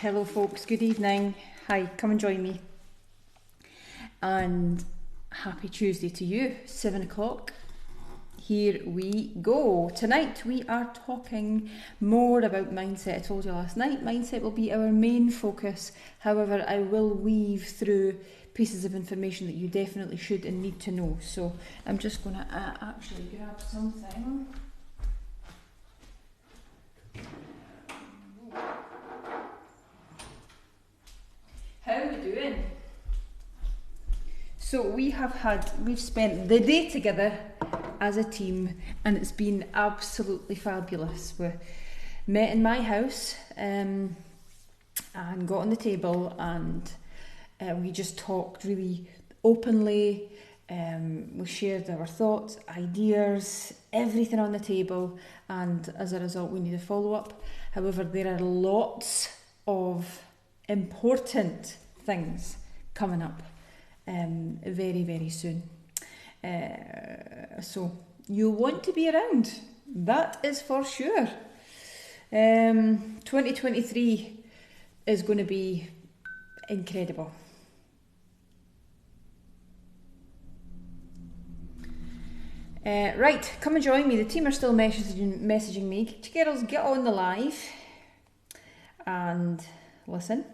Hello folks, good evening. Hi, come and join me. And happy Tuesday to you, 7 o'clock. Here we go. Tonight we are talking more about mindset. I told you last night, mindset will be our main focus. However, I will weave through pieces of information that you definitely should and need to know. So I'm just going to actually grab something. How are we doing? So we've spent the day together as a team and it's been absolutely fabulous. We met in my house and got on the table and we just talked really openly. We shared our thoughts, ideas, everything on the table, and as a result we need a follow-up. However, there are lots of important things coming up very, very soon. So you'll want to be around, that is for sure. 2023 is going to be incredible. Right, come and join me. The team are still messaging me. Girls, get on the live and listen.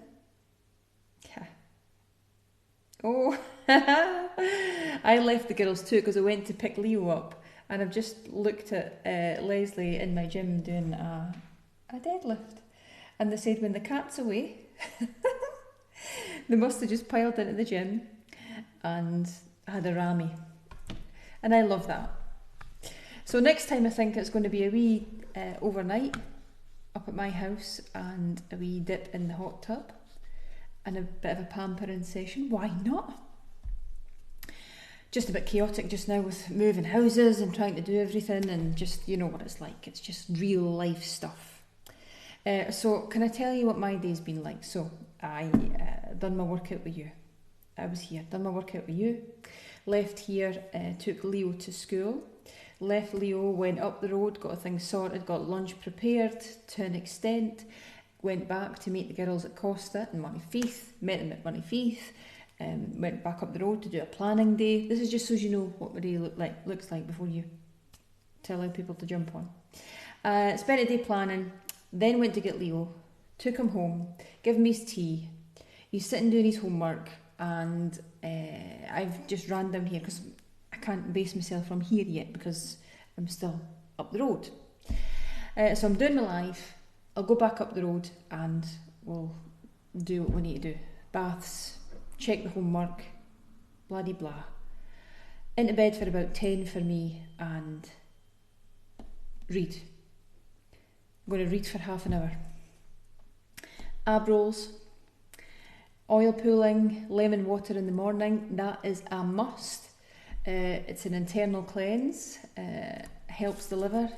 Oh, I left the girls too because I went to pick Leo up and I've just looked at Leslie in my gym doing a deadlift, and they said when the cat's away they must have just piled into the gym and had a rammy, and I love that. So next time I think it's going to be a wee overnight up at my house and a wee dip in the hot tub and a bit of a pampering session. Why not? Just a bit chaotic just now with moving houses and trying to do everything, and just, you know what it's like. It's just real life stuff. So can I tell you what my day's been like? So I done my workout with you. I was here, done my workout with you. Left here, took Leo to school. Left Leo, went up the road, got things sorted, got lunch prepared to an extent. Went back to meet the girls at Costa and Montefieth, met them at Montefieth, went back up the road to do a planning day. This is just so you know what my day looks like before you tell other people to jump on. Spent a day planning, then went to get Leo, took him home, give him his tea. He's sitting doing his homework, and I've just ran down here because I can't base myself from here yet because I'm still up the road. So I'm doing my live. I'll go back up the road and we'll do what we need to do. Baths, check the homework, bloody blah. Into bed for about 10 for me and read. I'm going to read for half an hour. Ab rolls, oil pulling, lemon water in the morning, that is a must. It's an internal cleanse, helps the liver,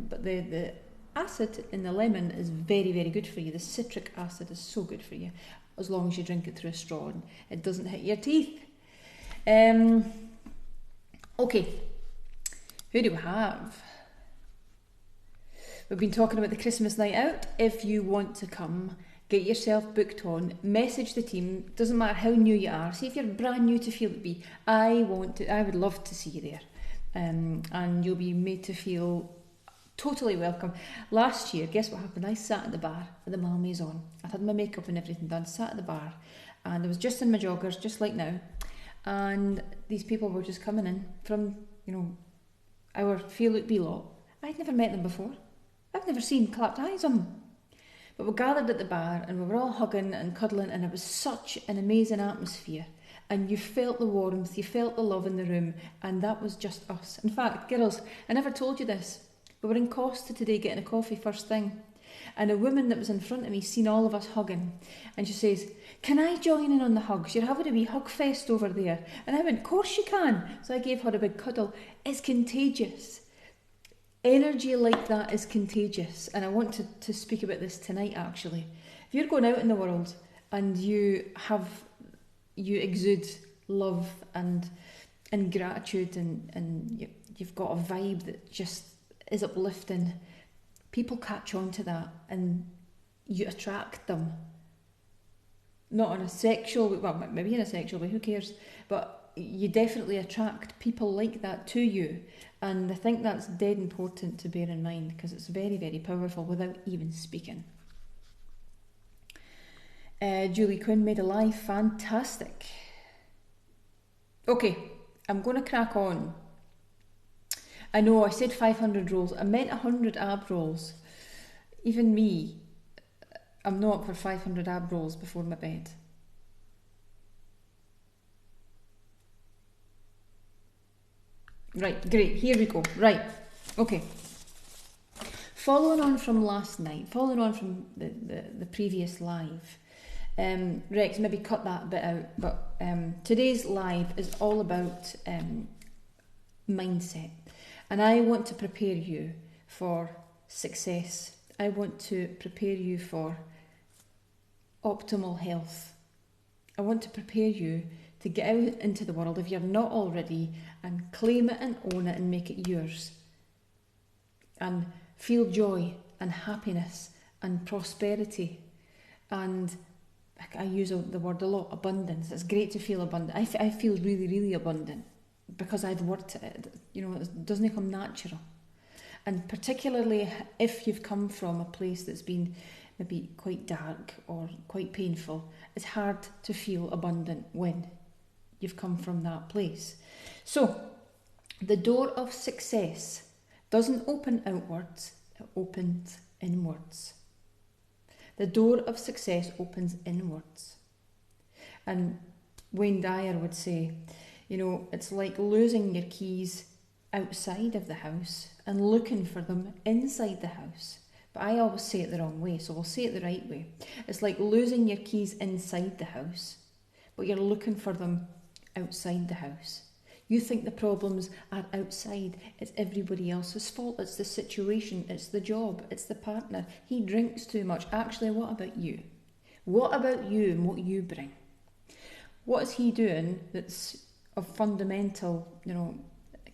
but the acid in the lemon is very, very good for you. The citric acid is so good for you, as long as you drink it through a straw and it doesn't hit your teeth. Okay, who do we have? We've been talking about the Christmas night out. If you want to come, get yourself booked on, message the team. Doesn't matter how new you are. See if you're brand new to Feel It Be. I would love to see you there. And you'll be made to feel totally welcome. Last year, guess what happened? I sat at the bar at the Malmaison. I had my makeup and everything done, sat at the bar, and I was just in my joggers, just like now, and these people were just coming in from, our Feel It Be lot. I'd never met them before. I've never seen clapped eyes on them. But we gathered at the bar and we were all hugging and cuddling, and it was such an amazing atmosphere. And you felt the warmth, you felt the love in the room, and that was just us. In fact, girls, I never told you this, we were in Costa today getting a coffee first thing, and a woman that was in front of me seen all of us hugging, and she says, "Can I join in on the hugs? You're having a wee hug fest over there." And I went, "Of course you can." So I gave her a big cuddle. It's contagious. Energy like that is contagious, and I want to speak about this tonight actually. If you're going out in the world and you exude love and gratitude and you've got a vibe that just is uplifting, people catch on to that, and you attract them. Not on a sexual way, well, maybe in a sexual way, who cares? But you definitely attract people like that to you. And I think that's dead important to bear in mind, because it's very, very powerful without even speaking. Julie Quinn made a life fantastic. Okay, I'm going to crack on. I know I said 500 rolls. I meant 100 ab rolls. Even me, I'm not for 500 ab rolls before my bed. Right, great. Here we go. Right, okay. Following on from last night, following on from the previous live, Rex, maybe cut that bit out, but today's live is all about mindset. And I want to prepare you for success. I want to prepare you for optimal health. I want to prepare you to get out into the world, if you're not already, and claim it and own it and make it yours. And feel joy and happiness and prosperity. And I use the word a lot, abundance. It's great to feel abundant. I feel really, really abundant because I've worked at it. You know, it doesn't come natural. And particularly if you've come from a place that's been maybe quite dark or quite painful, it's hard to feel abundant when you've come from that place. So, the door of success doesn't open outwards, it opens inwards. The door of success opens inwards. And Wayne Dyer would say, you know, it's like losing your keys outside of the house and looking for them inside the house. But I always say it the wrong way, so we'll say it the right way. It's like losing your keys inside the house, but you're looking for them outside the house. You think the problems are outside. It's everybody else's fault. It's the situation. It's the job. It's the partner. He drinks too much. Actually, what about you? What about you and what you bring? What is he doing that's of fundamental,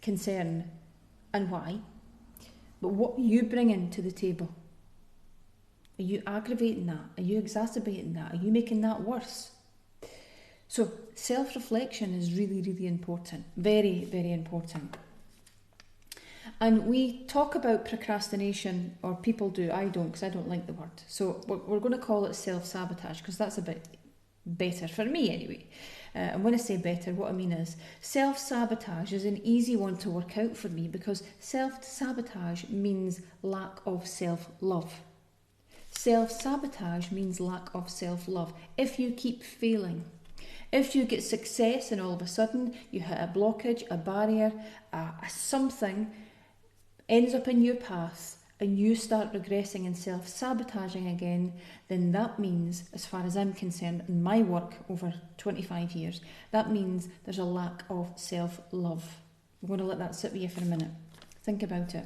concern, and why? But what are you bringing to the table? Are you aggravating that? Are you exacerbating that? Are you making that worse? So self-reflection is really, really important. Very, very important. And we talk about procrastination, or people do. I don't, because I don't like the word. So we're going to call it self-sabotage, because that's a bit better for me anyway. And when I say better, what I mean is self-sabotage is an easy one to work out for me, because self-sabotage means lack of self-love. Self-sabotage means lack of self-love. If you keep failing, if you get success and all of a sudden you hit a blockage, a barrier, something ends up in your path and you start regressing and self-sabotaging again, then that means, as far as I'm concerned, in my work over 25 years, that means there's a lack of self-love. I'm going to let that sit with you for a minute. Think about it.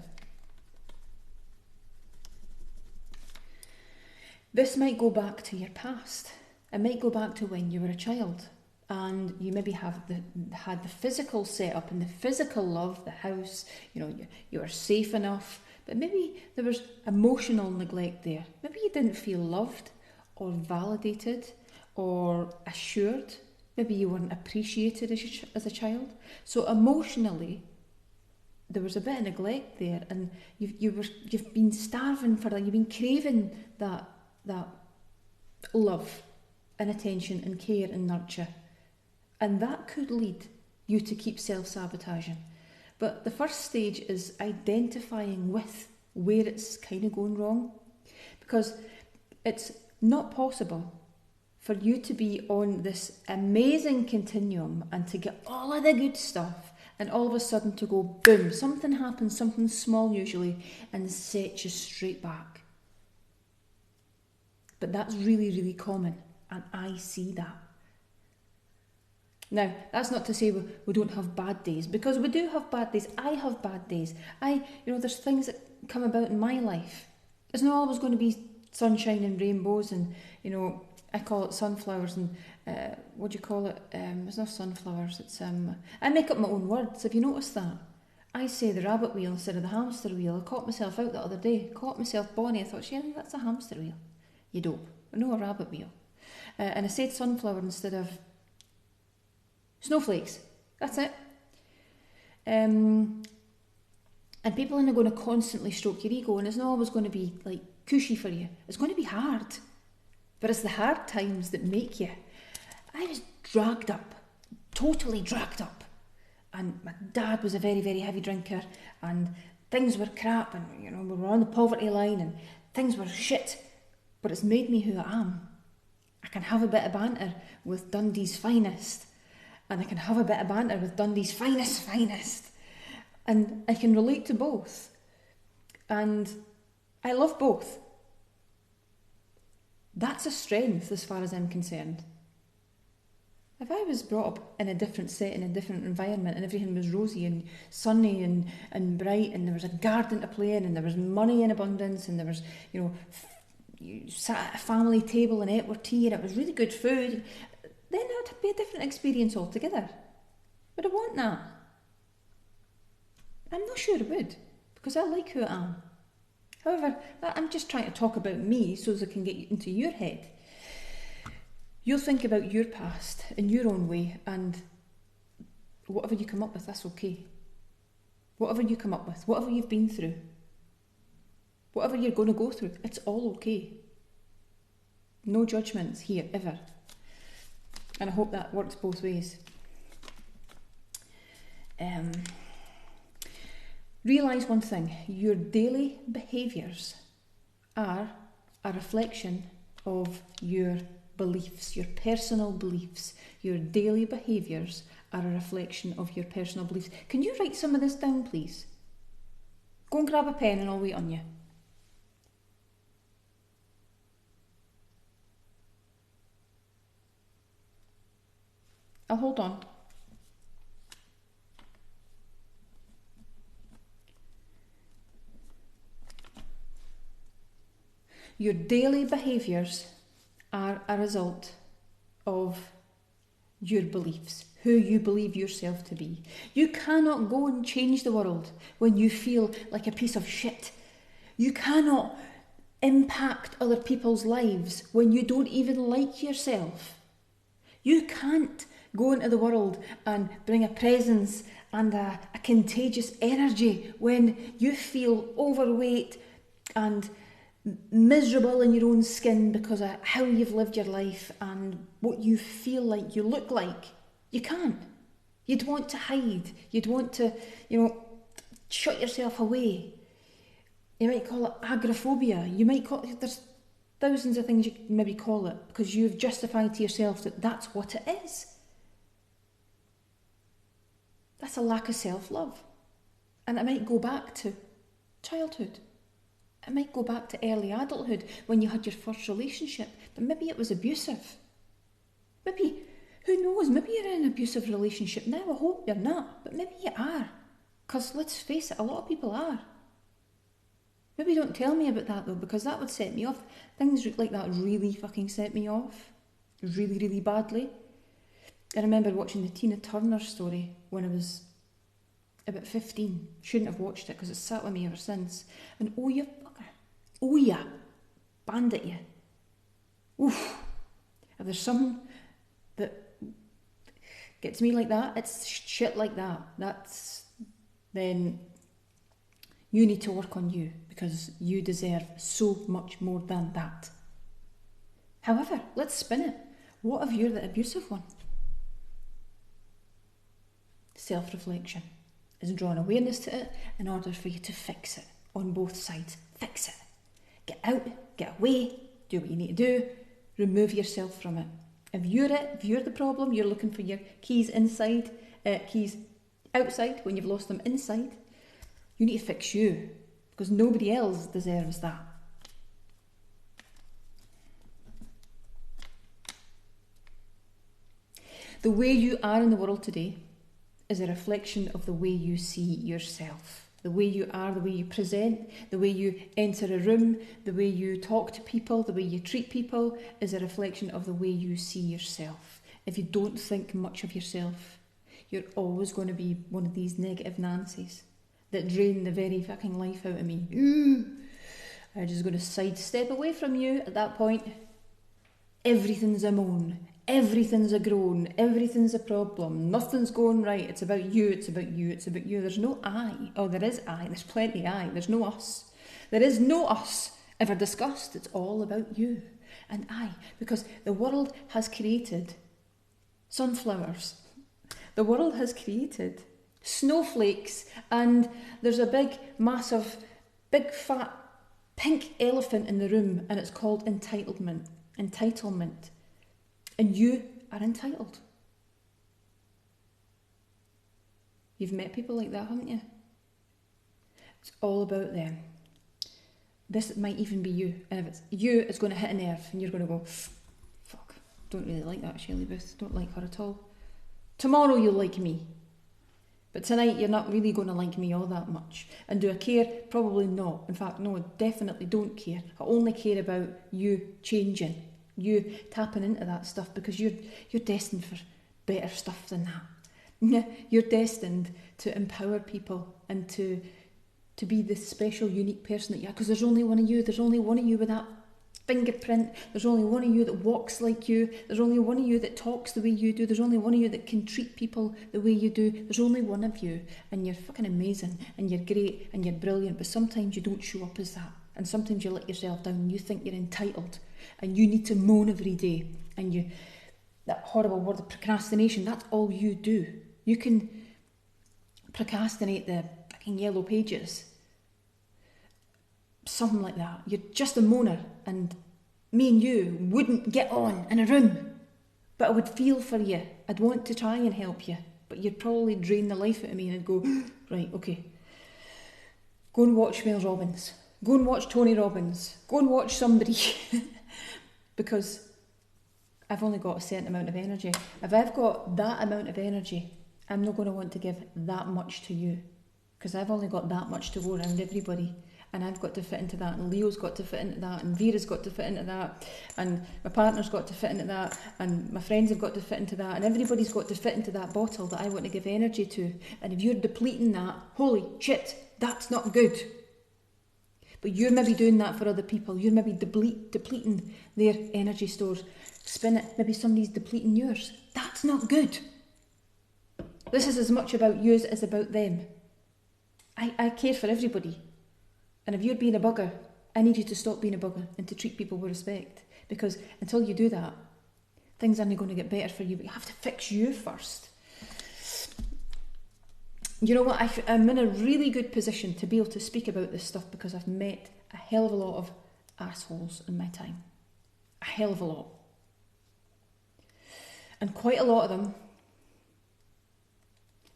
This might go back to your past. It might go back to when you were a child and you maybe had the physical setup and the physical love, the house, you were safe enough, but maybe there was emotional neglect there. Maybe you didn't feel loved or validated or assured. Maybe you weren't appreciated as a child. So emotionally, there was a bit of neglect there, and you've been starving for that. You've been craving that love and attention and care and nurture. And that could lead you to keep self-sabotaging. But the first stage is identifying with where it's kind of going wrong. Because it's not possible for you to be on this amazing continuum and to get all of the good stuff and all of a sudden to go boom, something happens, something small usually, and set you straight back. But that's really, really common. And I see that. Now, that's not to say we don't have bad days, because we do have bad days. I have bad days. There's things that come about in my life. It's not always going to be sunshine and rainbows and, I call it sunflowers and, what do you call it? It's not sunflowers, it's, I make up my own words. Have you noticed that? I say the rabbit wheel instead of the hamster wheel. I caught myself out the other day. Caught myself Bonnie. I thought, yeah, that's a hamster wheel. you dope. No, a rabbit wheel. And I said sunflower instead of snowflakes. That's it. And people are going to constantly stroke your ego, and it's not always going to be like cushy for you. It's going to be hard. But it's the hard times that make you. I was dragged up, totally dragged up. And my dad was a very, very heavy drinker, and things were crap, and we were on the poverty line, and things were shit. But it's made me who I am. I can have a bit of banter with Dundee's finest, and I can have a bit of banter with Dundee's finest. And I can relate to both. And I love both. That's a strength as far as I'm concerned. If I was brought up in a different setting, a different environment, and everything was rosy and sunny and bright, and there was a garden to play in, and there was money in abundance, and there was, you sat at a family table and ate your tea, and it was really good food, then it would be a different experience altogether. Would I want that? I'm not sure I would, because I like who I am. However, I'm just trying to talk about me so as I can get into your head. You'll think about your past in your own way, and whatever you come up with, that's okay. Whatever you come up with, whatever you've been through, whatever you're going to go through, it's all okay. No judgments here, ever. And I hope that works both ways. Realise one thing, your daily behaviours are a reflection of your beliefs, your personal beliefs. Your daily behaviours are a reflection of your personal beliefs. Can you write some of this down, please? Go and grab a pen and I'll wait on you. I'll hold on. Your daily behaviours are a result of your beliefs, who you believe yourself to be. You cannot go and change the world when you feel like a piece of shit. You cannot impact other people's lives when you don't even like yourself. You can't go into the world and bring a presence and a contagious energy when you feel overweight and miserable in your own skin because of how you've lived your life and what you feel like you look like. You can't. You'd want to hide. You'd want to, shut yourself away. You might call it agoraphobia. You might call it, there's thousands of things you can maybe call it because you've justified to yourself that that's what it is. That's a lack of self-love. And it might go back to childhood. It might go back to early adulthood when you had your first relationship, but maybe it was abusive. Maybe, who knows, maybe you're in an abusive relationship now. I hope you're not, but maybe you are. Because let's face it, a lot of people are. Maybe don't tell me about that though, because that would set me off. Things like that really fucking set me off. Really, really badly. I remember watching the Tina Turner story when I was about 15. Shouldn't have watched it because it's sat with me ever since. And oh you fucker. Oh yeah. Bandit you. Oof. If there's something that gets me like that, it's shit like that. Then you need to work on you because you deserve so much more than that. However, let's spin it. What if you're the abusive one? Self-reflection is drawing awareness to it in order for you to fix it on both sides. Fix it. Get out, get away, do what you need to do, remove yourself from it. If you're the problem, you're looking for your keys outside when you've lost them inside, you need to fix you because nobody else deserves that. The way you are in the world today is a reflection of the way you see yourself. The way you are, the way you present, the way you enter a room, the way you talk to people, the way you treat people is a reflection of the way you see yourself. If you don't think much of yourself, you're always going to be one of these negative Nancys that drain the very fucking life out of me. Ooh. I'm just going to sidestep away from you at that point. Everything's a moan. Everything's a groan. Everything's a problem. Nothing's going right. It's about you. It's about you. It's about you. There's no I. Oh, there is I. There's plenty I. There's no us. There is no us ever discussed. It's all about you and I. Because the world has created sunflowers. The world has created snowflakes. And there's a big, massive, big, fat, pink elephant in the room. And it's called entitlement. Entitlement. And you are entitled. You've met people like that, haven't you? It's all about them. This might even be you. And if it's you, it's going to hit a nerve. And you're going to go, fuck, don't really like that Shelley Booth. Don't like her at all. Tomorrow you'll like me. But tonight you're not really going to like me all that much. And do I care? Probably not. In fact, no, I definitely don't care. I only care about you changing. You tapping into that stuff, because you're destined for better stuff than that. You're destined to empower people and to be this special, unique person that you are, because there's only one of you. There's only one of you with that fingerprint. There's only one of you that walks like you. There's only one of you that talks the way you do. There's only one of you that can treat people the way you do. There's only one of you, and you're fucking amazing, and you're great, and you're brilliant, but sometimes you don't show up as that, and sometimes you let yourself down, and you think you're entitled, and you need to moan every day, and that horrible word of procrastination, that's all you do. You can procrastinate the fucking yellow pages, something like that. You're just a moaner, and me and you wouldn't get on in a room, but I would feel for you. I'd want to try and help you, but you'd probably drain the life out of me, and I'd go, right, okay, go and watch Mel Robbins, go and watch Tony Robbins, go and watch somebody, because I've only got a certain amount of energy. If I've got that amount of energy, I'm not going to want to give that much to you, because I've only got that much to go around everybody, and I've got to fit into that, and Leo's got to fit into that, and Vera's got to fit into that, and my partner's got to fit into that, and my friends have got to fit into that, and everybody's got to fit into that bottle that I want to give energy to. And if you're depleting that, holy shit, that's not good. But you're maybe doing that for other people. You're maybe depleting their energy stores. Spin it, maybe somebody's depleting yours. That's not good. This is as much about you as it is about them. I care for everybody. And if you're being a bugger, I need you to stop being a bugger and to treat people with respect. Because until you do that, things aren't going to get better for you, but you have to fix you first. You know what, I'm in a really good position to be able to speak about this stuff, because I've met a hell of a lot of assholes in my time. A hell of a lot. And quite a lot of them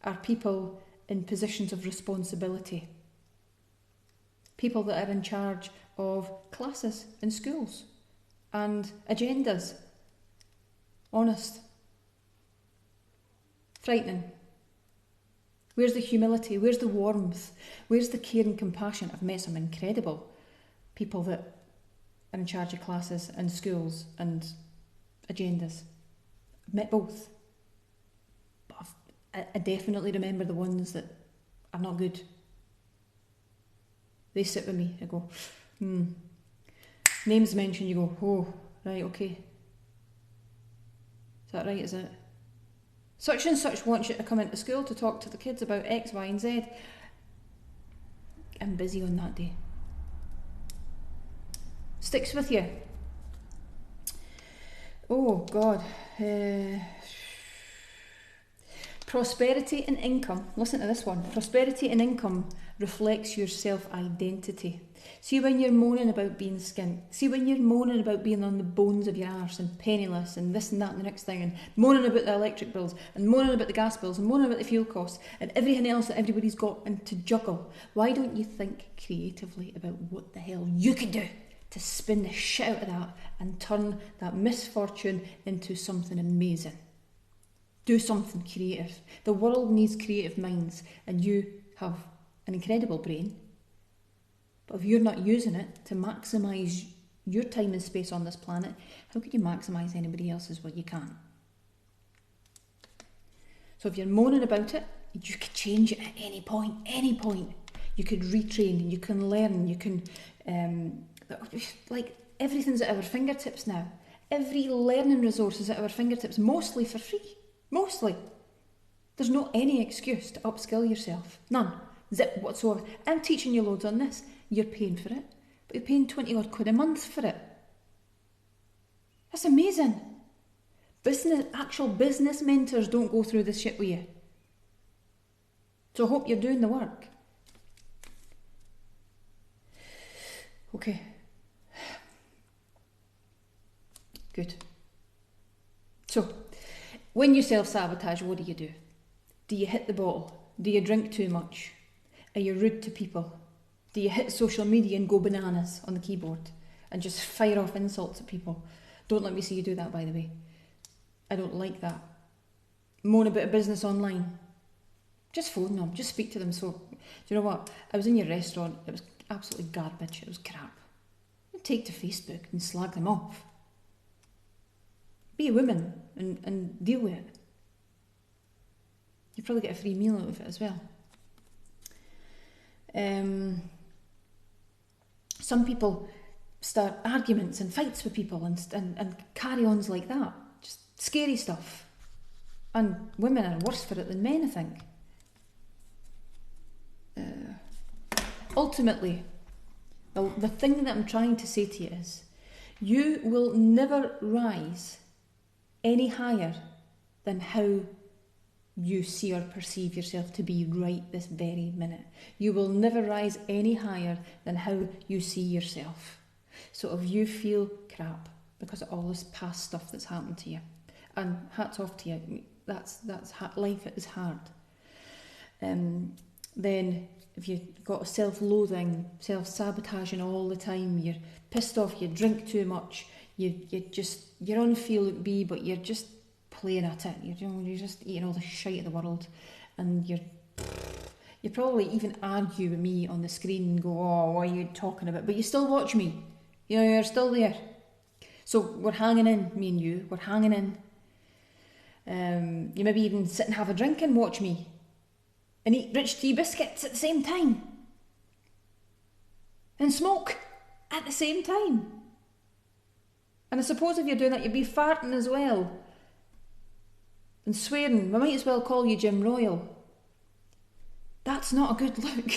are people in positions of responsibility. People that are in charge of classes in schools and agendas. Honest. Frightening. Where's the humility? Where's the warmth? Where's the care and compassion? I've met some incredible people that are in charge of classes and schools and agendas. I've met both. But I definitely remember the ones that are not good. They sit with me. I go, Names mentioned, you go, oh, right, okay. Is that right, is it? Such and such wants you to come into school to talk to the kids about X, Y, and Z. I'm busy on that day. Sticks with you. Oh, God. Prosperity and income. Listen to this one. Prosperity and income reflects your self-identity. See when you're moaning about being skint. See when you're moaning about being on the bones of your arse and penniless and this and that and the next thing, and moaning about the electric bills and moaning about the gas bills and moaning about the fuel costs and everything else that everybody's got and to juggle. Why don't you think creatively about what the hell you could do to spin the shit out of that and turn that misfortune into something amazing? Do something creative. The world needs creative minds, and you have an incredible brain. But if you're not using it to maximise your time and space on this planet, how can you maximise anybody else's? Well, you can't. So if you're moaning about it, you could change it at any point, any point. You could retrain, you can learn, you can Like everything's at our fingertips now. Every learning resource is at our fingertips, mostly for free. Mostly. There's no any excuse to upskill yourself. None. Zip whatsoever. I'm teaching you loads on this. You're paying for it. But you're paying 20 odd quid a month for it. That's amazing. Actual business mentors don't go through this shit with you. So I hope you're doing the work. Okay. Good. So, when you self-sabotage, what do? Do you hit the bottle? Do you drink too much? Are you rude to people? Do you hit social media and go bananas on the keyboard and just fire off insults at people? Don't let me see you do that, by the way. I don't like that. Moan about a business online. Just phone them, just speak to them. So, do you know what? I was in your restaurant, it was absolutely garbage, it was crap. Take to Facebook and slag them off. Be a woman and deal with it. You probably get a free meal out of it as well. Some people start arguments and fights with people and carry-ons like that. Just scary stuff. And women are worse for it than men, I think. Ultimately, the thing that I'm trying to say to you is, you will never rise any higher than how you see or perceive yourself to be right this very minute. You will never rise any higher than how you see yourself. So if you feel crap because of all this past stuff that's happened to you, and hats off to you, life is hard. Then if you've got self-loathing, self-sabotaging all the time, you're pissed off, you drink too much, you're on feel B, but you're just playing at it. You're just eating all the shite of the world, and you probably even argue with me on the screen and go, "Oh, what are you talking about?" But you still watch me. You're still there. So we're hanging in, me and you. We're hanging in. You maybe even sit and have a drink and watch me, and eat rich tea biscuits at the same time, and smoke at the same time. And I suppose if you're doing that, you'd be farting as well. And swearing. We might as well call you Jim Royal. That's not a good look.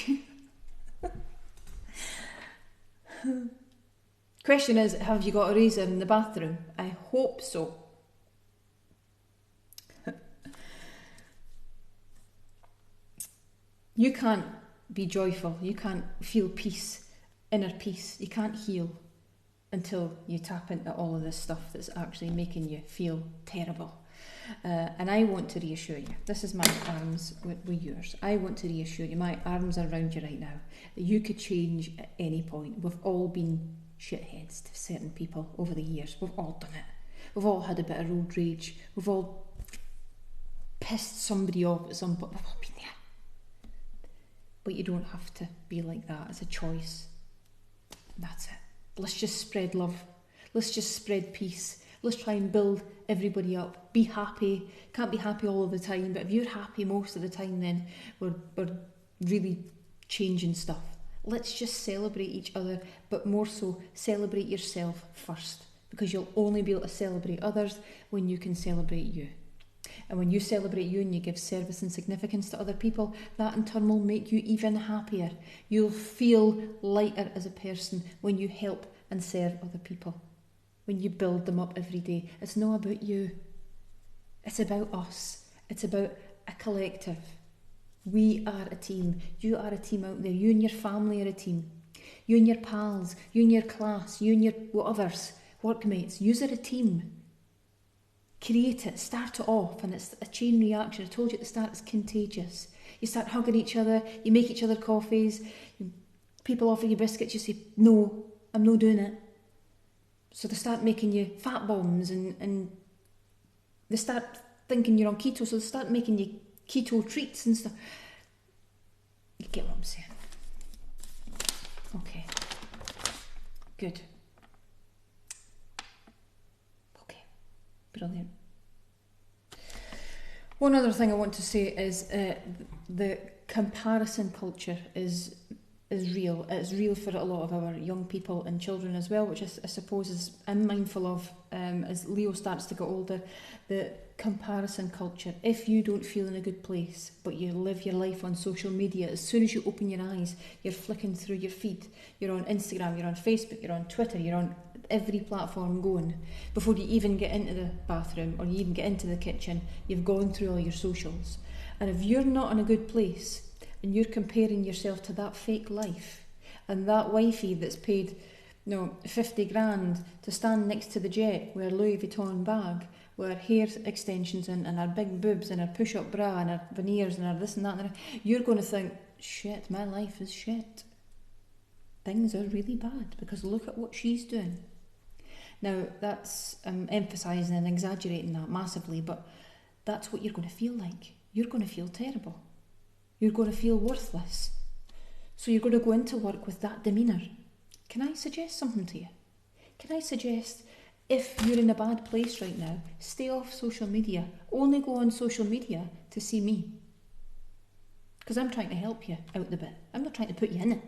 Question is, have you got a razor in the bathroom? I hope so. You can't be joyful. You can't feel peace, inner peace. You can't heal until you tap into all of this stuff that's actually making you feel terrible. And I want to reassure you, this is my arms with yours. I want to reassure you, my arms are around you right now, that you could change at any point. We've all been shitheads to certain people over the years. We've all done it. We've all had a bit of road rage. We've all pissed somebody off at some point. We've all been there. But you don't have to be like that. It's a choice. That's it. Let's just spread love. Let's just spread peace. Let's try and build everybody up. Be happy. Can't be happy all of the time, but if you're happy most of the time, then we're really changing stuff. Let's just celebrate each other, but more so celebrate yourself first, because you'll only be able to celebrate others when you can celebrate you. And when you celebrate you and you give service and significance to other people, that in turn will make you even happier. You'll feel lighter as a person when you help and serve other people. When you build them up every day. It's not about you. It's about us. It's about a collective. We are a team. You are a team out there. You and your family are a team. You and your pals. You and your class. You and your whatevers. Workmates. You are a team. Create it. Start it off. And it's a chain reaction. I told you at the start, it's contagious. You start hugging each other. You make each other coffees. People offer you biscuits. You say, no, I'm not doing it. So they start making you fat bombs and they start thinking you're on keto, so they start making you keto treats and stuff. You get what I'm saying? Okay. Good. Okay. Brilliant. One other thing I want to say is the comparison culture is is real. It's real for a lot of our young people and children as well, which I suppose I'm mindful of as Leo starts to get older. The comparison culture. If you don't feel in a good place, but you live your life on social media, as soon as you open your eyes, you're flicking through your feed. You're on Instagram, you're on Facebook, you're on Twitter, you're on every platform going. Before you even get into the bathroom or you even get into the kitchen, you've gone through all your socials. And if you're not in a good place, and you're comparing yourself to that fake life, and that wifey that's paid 50 grand to stand next to the jet with her Louis Vuitton bag, with her hair extensions and her big boobs and her push-up bra and her veneers and her this and that, you're going to think, shit, my life is shit. Things are really bad because look at what she's doing. Now, that's emphasising and exaggerating that massively, but that's what you're going to feel like. You're going to feel terrible. You're going to feel worthless. So you're going to go into work with that demeanour. Can I suggest something to you? Can I suggest, if you're in a bad place right now, stay off social media. Only go on social media to see me. Because I'm trying to help you out the bit. I'm not trying to put you in it.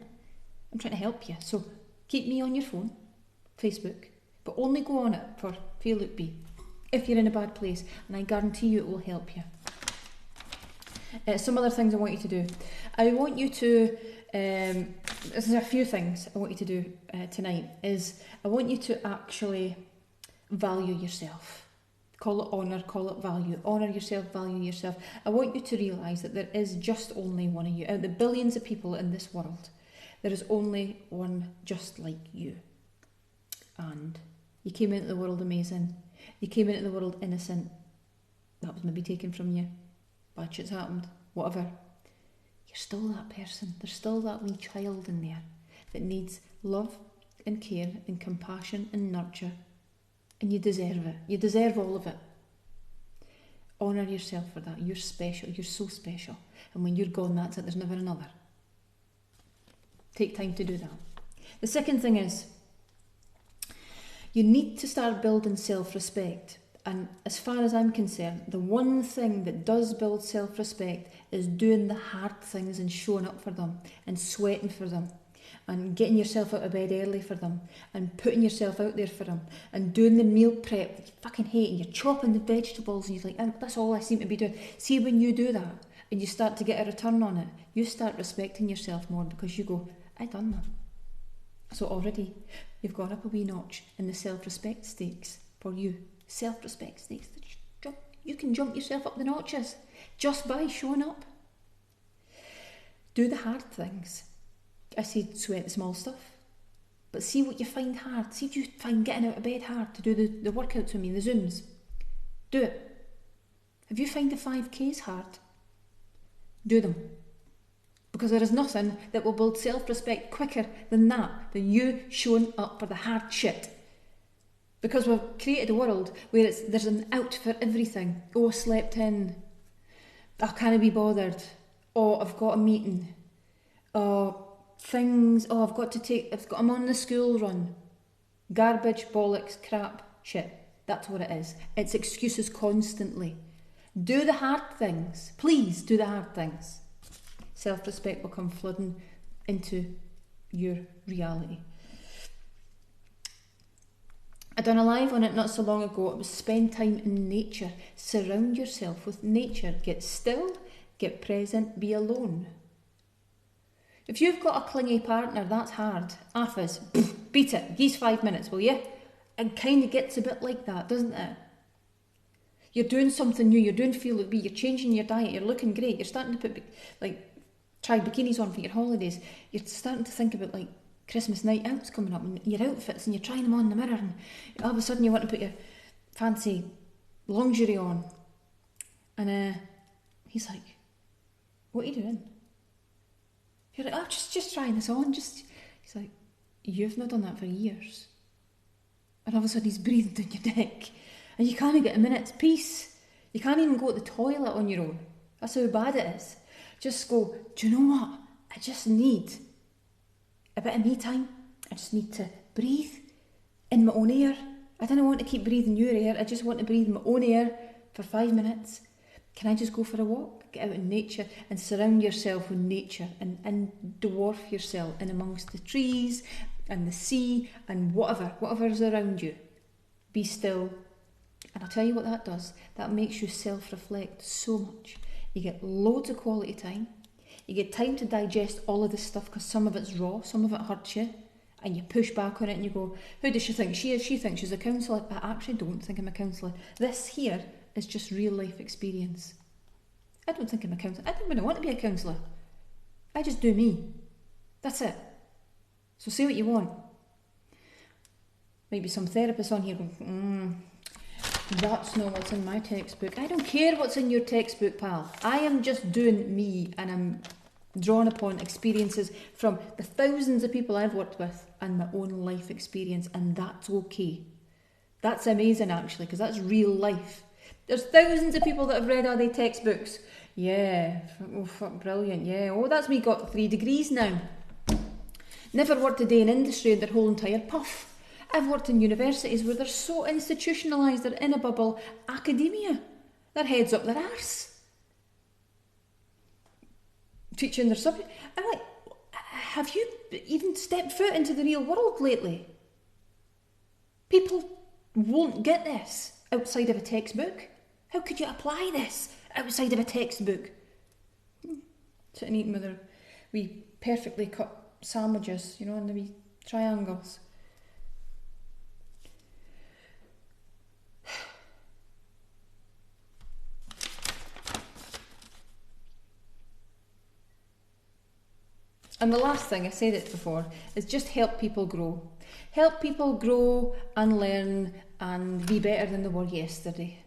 I'm trying to help you. So keep me on your phone, Facebook, but only go on it for Feel Look Be if you're in a bad place, and I guarantee you it will help you. Some other things I want you to do. I want you to, there's a few things I want you to do tonight, is I want you to actually value yourself. Call it honour, call it value. Honour yourself, value yourself. I want you to realise that there is just only one of you. Out of the billions of people in this world, there is only one just like you. And you came into the world amazing. You came into the world innocent. That was maybe taken from you. Bad shit's happened, whatever. You're still that person. There's still that wee child in there that needs love and care and compassion and nurture. And you deserve it. You deserve all of it. Honour yourself for that. You're special. You're so special. And when you're gone, that's it. There's never another. Take time to do that. The second thing is, you need to start building self-respect. And as far as I'm concerned, the one thing that does build self-respect is doing the hard things and showing up for them and sweating for them and getting yourself out of bed early for them and putting yourself out there for them and doing the meal prep that you fucking hate and you're chopping the vegetables and you're like, oh, that's all I seem to be doing. See, when you do that and you start to get a return on it, you start respecting yourself more because you go, I done that. So already you've gone up a wee notch in the self-respect stakes for you. Self-respect stakes. You can jump yourself up the notches just by showing up. Do the hard things. I said sweat the small stuff. But see what you find hard. See if you find getting out of bed hard to do the workouts with me, the Zooms. Do it. If you find the 5Ks hard, do them. Because there is nothing that will build self-respect quicker than that, than you showing up for the hard shit. Because we've created a world where there's an out for everything. Oh, I slept in. I can't be bothered. Oh, I've got a meeting. Oh, things. Oh, I'm on the school run. Garbage, bollocks, crap, shit. That's what it is. It's excuses constantly. Do the hard things. Please do the hard things. Self-respect will come flooding into your reality. I done a live on it not so long ago. It was spend time in nature. Surround yourself with nature. Get still, get present, be alone. If you've got a clingy partner, that's hard. Affis, beat it. Geese 5 minutes, will you? It kind of gets a bit like that, doesn't it? You're doing something new. You're doing Feel Look Be. You're changing your diet. You're looking great. You're starting to put, try bikinis on for your holidays. You're starting to think about, Christmas night out's coming up and your outfits and you're trying them on in the mirror and all of a sudden you want to put your fancy lingerie on and he's like, what are you doing? You're like, oh, just trying this on. He's like, you've not done that for years. And all of a sudden he's breathing down your neck and you can't get a minute's peace. You can't even go to the toilet on your own. That's how bad it is. Just go, do you know what? I just need a bit of me time. I just need to breathe in my own air. I don't want to keep breathing your air. I just want to breathe my own air for 5 minutes. Can I just go for a walk? Get out in nature and surround yourself with nature and dwarf yourself in amongst the trees and the sea and whatever's around you. Be still. And I'll tell you what that does. That makes you self-reflect so much. You get loads of quality time. You get time to digest all of this stuff because some of it's raw, some of it hurts you. And you push back on it and you go, who does she think she is? She thinks she's a counsellor. I actually don't think I'm a counsellor. This here is just real life experience. I don't think I'm a counsellor. I don't really want to be a counsellor. I just do me. That's it. So say what you want. Might be some therapists on here going, that's not what's in my textbook. I don't care what's in your textbook, pal. I am just doing me, and I'm drawing upon experiences from the thousands of people I've worked with and my own life experience, and that's okay. That's amazing, actually, because that's real life. There's thousands of people that have read all their textbooks. Yeah, oh fuck, brilliant, yeah. Oh, that's me got 3 degrees now. Never worked a day in industry in their whole entire puff. I've worked in universities where they're so institutionalised, they're in a bubble. Academia, their heads up their arse. Teaching their subject. I'm like, have you even stepped foot into the real world lately? People won't get this outside of a textbook. How could you apply this outside of a textbook? Sitting eating with their wee perfectly cut sandwiches, you know, in the wee triangles. And the last thing, I said it before, is just help people grow. Help people grow and learn and be better than they were yesterday.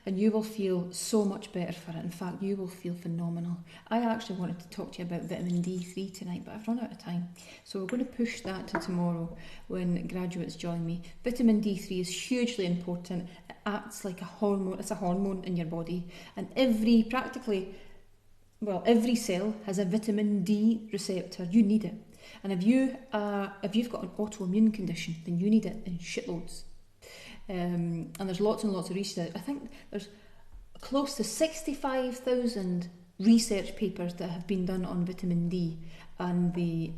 And you will feel so much better for it. In fact, you will feel phenomenal. I actually wanted to talk to you about vitamin D3 tonight, but I've run out of time. So we're going to push that to tomorrow when graduates join me. Vitamin D3 is hugely important. It acts like a hormone. It's a hormone in your body. And every cell has a vitamin D receptor. You need it. And if you've got an autoimmune condition, then you need it in shitloads. And there's lots and lots of research. I think there's close to 65,000 research papers that have been done on vitamin D and the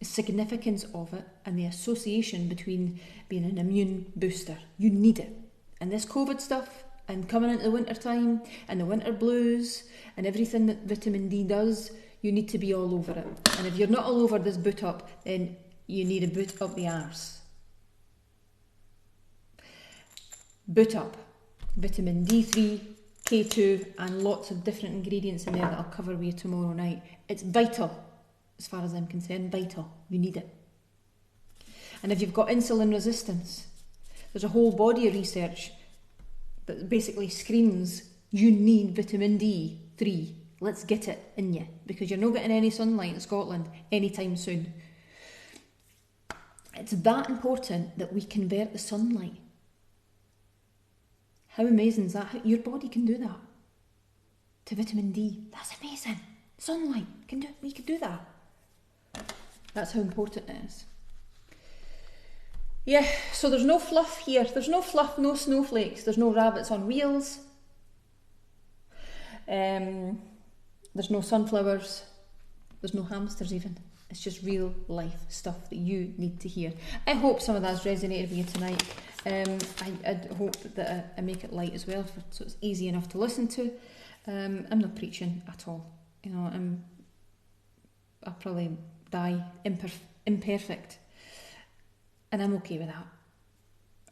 significance of it and the association between being an immune booster. You need it. And this COVID stuff and coming into the winter time and the winter blues and everything that vitamin D does, you need to be all over it. And if you're not all over this boot up, then you need a boot up the arse. Boot up. Vitamin D3, K2 and lots of different ingredients in there that I'll cover with you tomorrow night. It's vital, as far as I'm concerned, vital. You need it. And if you've got insulin resistance, there's a whole body of research that basically screams, you need vitamin D3. Let's get it in you, because you're not getting any sunlight in Scotland anytime soon. It's that important that we convert the sunlight. How amazing is that? Your body can do that to vitamin D. That's amazing. Sunlight can do. We can do that. That's how important it is. Yeah. So there's no fluff here. There's no fluff. No snowflakes. There's no rabbits on wheels. There's no sunflowers. There's no hamsters even. It's just real life stuff that you need to hear. I hope some of that's resonated with you tonight. I hope that I make it light as well, so it's easy enough to listen to. I'm not preaching at all. You know, I'll probably die imperfect, and I'm okay with that.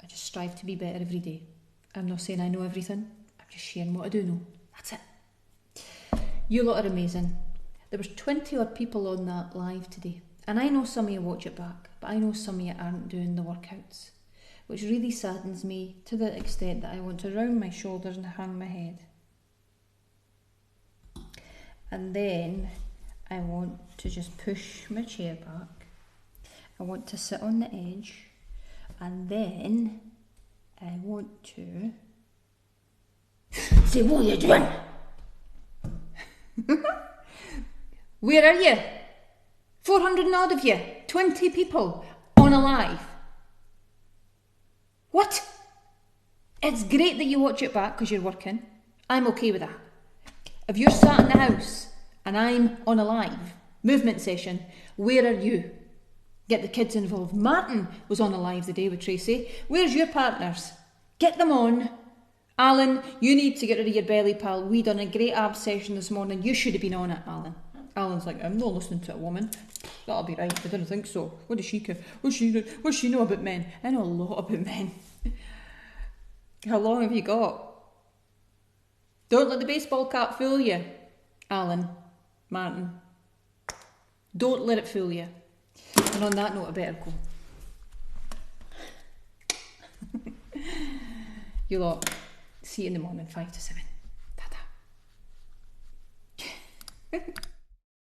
I just strive to be better every day. I'm not saying I know everything. I'm just sharing what I do know. That's it. You lot are amazing. There was 20 odd people on that live today, and I know some of you watch it back, but I know some of you aren't doing the workouts, which really saddens me to the extent that I want to round my shoulders and hang my head. And then I want to just push my chair back. I want to sit on the edge, and then I want to say, what are you doing? Where are you? 400 and odd of you. 20 people on a live. What? It's great that you watch it back because you're working. I'm okay with that. If you're sat in the house and I'm on a live movement session, where are you? Get the kids involved. Martin was on a live the day with Tracy. Where's your partners? Get them on. Alan, you need to get rid of your belly, pal. We done a great ab session this morning. You should have been on it, Alan. Alan's like, I'm not listening to a woman. That'll be right. I didn't think so. What does she care? What does she know about men? I know a lot about men. How long have you got? Don't let the baseball cap fool you, Alan, Martin. Don't let it fool you. And on that note, I better go. You lot, see you in the morning, 5 to 7. Ta-ta.